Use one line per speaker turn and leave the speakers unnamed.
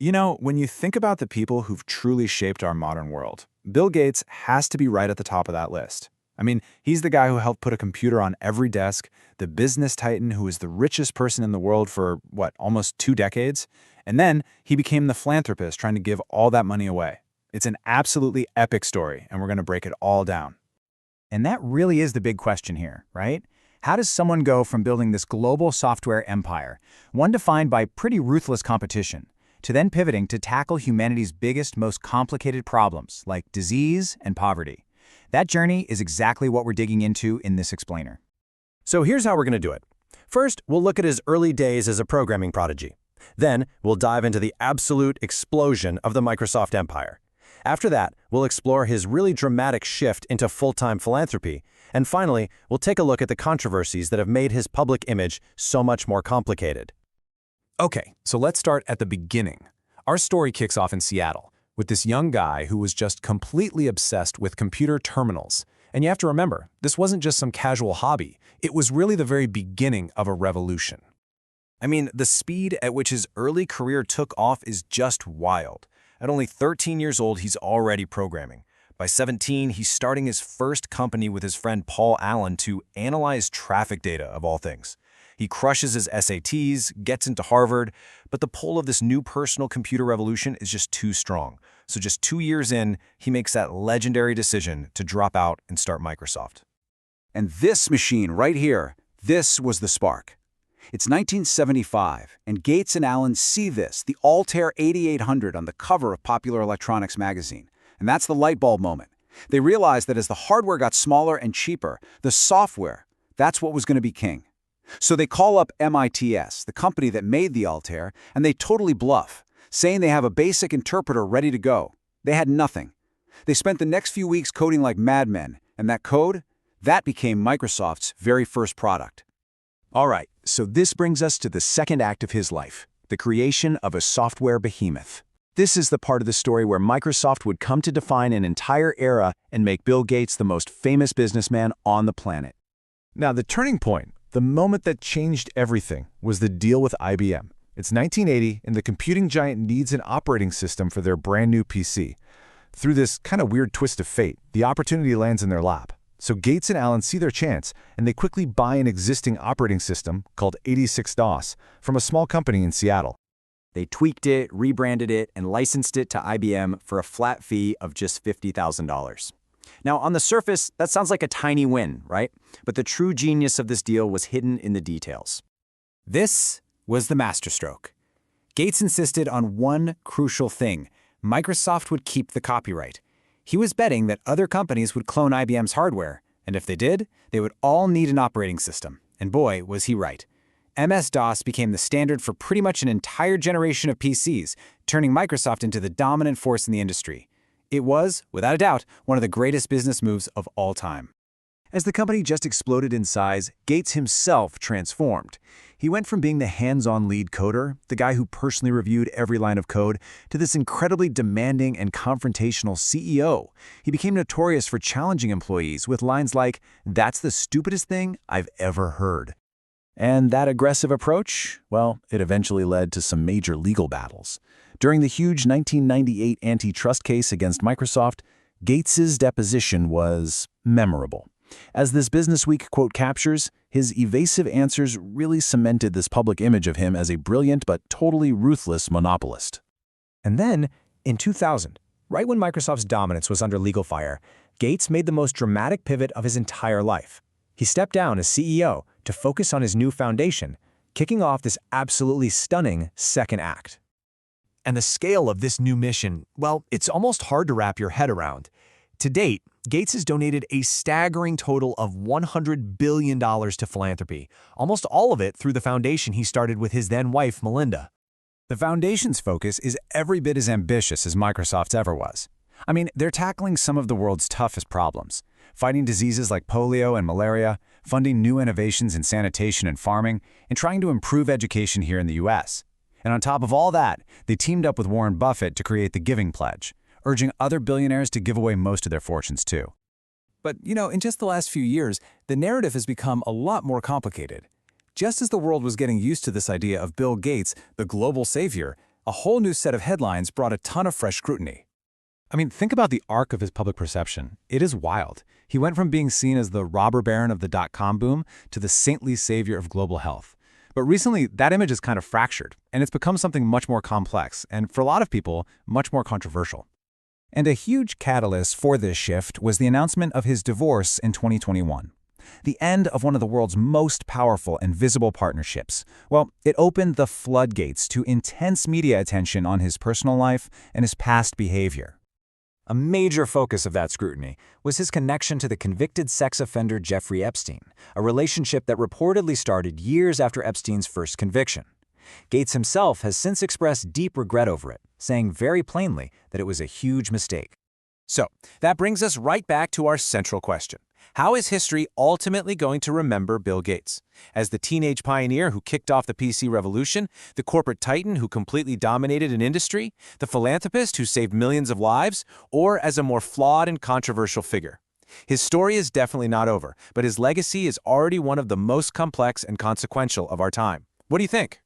You know, when you think about the people who've truly shaped our modern world, Bill Gates has to be right at the top of that list. I mean, he's the guy who helped put a computer on every desk, the business titan who was the richest person in the world for, what, almost 2 decades? And then he became the philanthropist trying to give all that money away. It's an absolutely epic story, and we're going to break it all down.
And that really is the big question here, right? How does someone go from building this global software empire, one defined by pretty ruthless competition, to then pivoting to tackle humanity's biggest, most complicated problems, like disease and poverty? That journey is exactly what we're digging into in this explainer.
So here's how we're going to do it. First, we'll look at his early days as a programming prodigy. Then, we'll dive into the absolute explosion of the Microsoft empire. After that, we'll explore his really dramatic shift into full-time philanthropy. And finally, we'll take a look at the controversies that have made his public image so much more complicated.
Okay, so let's start at the beginning. Our story kicks off in Seattle, with this young guy who was just completely obsessed with computer terminals. And you have to remember, this wasn't just some casual hobby. It was really the very beginning of a revolution. I mean, the speed at which his early career took off is just wild. At only 13 years old, he's already programming. By 17, he's starting his first company with his friend Paul Allen to analyze traffic data, of all things. He crushes his SATs, gets into Harvard, but the pull of this new personal computer revolution is just too strong. So just 2 years in, he makes that legendary decision to drop out and start Microsoft.
And this machine right here, this was the spark. It's 1975, and Gates and Allen see this, the Altair 8800 on the cover of Popular Electronics magazine. And that's the light bulb moment. They realized that as the hardware got smaller and cheaper, the software, that's what was going to be king. So they call up MITS, the company that made the Altair, and they totally bluff, saying they have a basic interpreter ready to go. They had nothing. They spent the next few weeks coding like madmen, and that code, that became Microsoft's very first product.
All right, so this brings us to the second act of his life, the creation of a software behemoth. This is the part of the story where Microsoft would come to define an entire era and make Bill Gates the most famous businessman on the planet.
Now, the turning point, the moment that changed everything, was the deal with IBM. It's 1980, and the computing giant needs an operating system for their brand new PC. Through this kind of weird twist of fate, the opportunity lands in their lap. So Gates and Allen see their chance, and they quickly buy an existing operating system called 86DOS from a small company in Seattle.
They tweaked it, rebranded it, and licensed it to IBM for a flat fee of just $50,000. Now, on the surface, that sounds like a tiny win, right? But the true genius of this deal was hidden in the details. This was the masterstroke. Gates insisted on one crucial thing: Microsoft would keep the copyright. He was betting that other companies would clone IBM's hardware, and if they did, they would all need an operating system. And boy, was he right. MS-DOS became the standard for pretty much an entire generation of PCs, turning Microsoft into the dominant force in the industry. It was, without a doubt, one of the greatest business moves of all time.
As the company just exploded in size, Gates himself transformed. He went from being the hands-on lead coder, the guy who personally reviewed every line of code, to this incredibly demanding and confrontational CEO. He became notorious for challenging employees with lines like, "That's the stupidest thing I've ever heard." And that aggressive approach, well, it eventually led to some major legal battles. During the huge 1998 antitrust case against Microsoft, Gates's deposition was memorable. As this Businessweek quote captures, his evasive answers really cemented this public image of him as a brilliant but totally ruthless monopolist.
And then, in 2000, right when Microsoft's dominance was under legal fire, Gates made the most dramatic pivot of his entire life. He stepped down as CEO to focus on his new foundation, kicking off this absolutely stunning second act. And the scale of this new mission, well, it's almost hard to wrap your head around. To date, Gates has donated a staggering total of $100 billion to philanthropy, almost all of it through the foundation he started with his then-wife, Melinda.
The foundation's focus is every bit as ambitious as Microsoft's ever was. I mean, they're tackling some of the world's toughest problems, fighting diseases like polio and malaria, funding new innovations in sanitation and farming, and trying to improve education here in the US. And on top of all that, they teamed up with Warren Buffett to create the Giving Pledge, urging other billionaires to give away most of their fortunes too.
But, in just the last few years, the narrative has become a lot more complicated. Just as the world was getting used to this idea of Bill Gates, the global savior, A whole new set of headlines brought a ton of fresh scrutiny.
I mean, think about the arc of his public perception. It is wild. He went from being seen as the robber baron of the dot-com boom to the saintly savior of global health. But recently, that image is kind of fractured, and it's become something much more complex, and for a lot of people, much more controversial.
And a huge catalyst for this shift was the announcement of his divorce in 2021. The end of one of the world's most powerful and visible partnerships. Well, it opened the floodgates to intense media attention on his personal life and his past behavior.
A major focus of that scrutiny was his connection to the convicted sex offender Jeffrey Epstein, a relationship that reportedly started years after Epstein's first conviction. Gates himself has since expressed deep regret over it, saying very plainly that it was a huge mistake.
So, that brings us right back to our central question. How is history ultimately going to remember Bill Gates? As the teenage pioneer who kicked off the PC revolution, the corporate titan who completely dominated an industry, the philanthropist who saved millions of lives, or as a more flawed and controversial figure? His story is definitely not over, but his legacy is already one of the most complex and consequential of our time. What do you think?